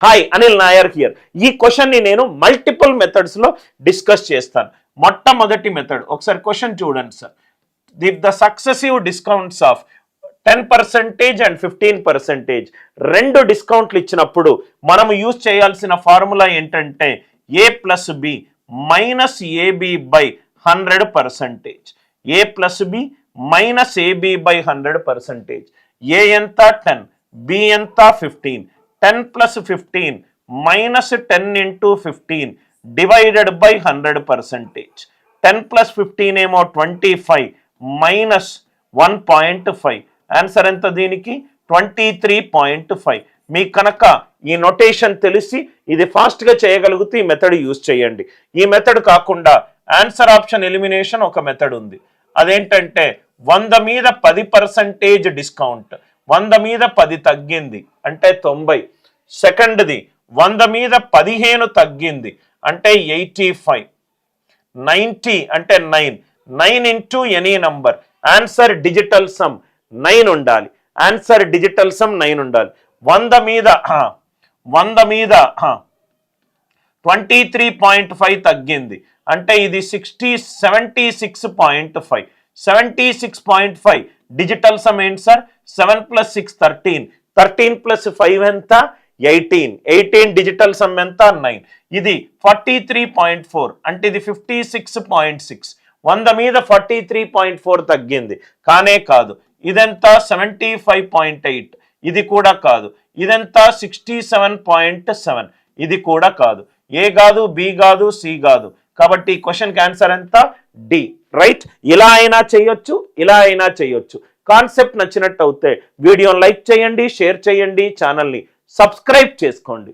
Hi Anil Nair here. ఈ question ని నేను మల్టిపుల్ మెథడ్స్ లో డిస్కస్ చేస్తాను. మొట్టమొదటి మెథడ్ ఒకసారి క్వశ్చన్ చూడండి sir. The successive discounts of 10% and 15% రెండు డిస్కౌంట్లు ఇచ్చినప్పుడు మనం యూజ్ చేయాల్సిన ఫార్ములా ఏంటంటే A plus B minus AB by 100%. A plus B minus AB by 100%. A ఎంత 10, బి ఎంత 15. 10 plus 15 minus 10 into 15 divided by 100%. 10 plus 15 ఏమో 25 minus 1.5. ఆన్సర్ ఎంత దీనికి 23.5. మీకు కనుక ఈ నొటేషన్ తెలిసి ఇది ఫాస్ట్గా చేయగలిగితే ఈ మెథడ్ యూజ్ చేయండి. ఈ మెథడ్ కాకుండా ఆన్సర్ ఆప్షన్ ఎలిమినేషన్ ఒక మెథడ్ ఉంది. అదేంటంటే 100 మీద 10% డిస్కౌంట్, 100 మీద 10 తగ్గింది అంటే 90. సెకండ్ది 100 మీద 15 తగ్గింది అంటే 85. 90 అంటే 9 into any number. Answer digital sum 9 ఉండాలి. ఆన్సర్ డిజిటల్ సమ్ 9 ఉండాలి. 100 మీద 23.5 తగ్గింది అంటే ఇది 76.5. 76.5 డిజిటల్ సమ్ ఏంటి సార్? 7 + 6 13. 13 + 5 ఎంత? 18. 18 డిజిటల్ సమ్ ఎంత? 9. ఇది 43.4 అంటే ఇది 56.6. 100 మీద 43.4 తగ్గింది కానే కాదు. ఇదెంత? 75.8. ఇది కూడా కాదు. ఇదెంత? 67.7. ఇది కూడా కాదు. ఏ కాదు, బి కాదు, సి కాదు. కాబట్టి ఈ క్వశ్చన్కి ఆన్సర్ ఎంత? డి. రైట్. ఇలా అయినా చేయొచ్చు, ఇలా అయినా చేయొచ్చు. కాన్సెప్ట్ నచ్చినట్టు అయితే వీడియోని లైక్ చేయండి, షేర్ చేయండి, ఛానల్ని సబ్స్క్రైబ్ చేసుకోండి.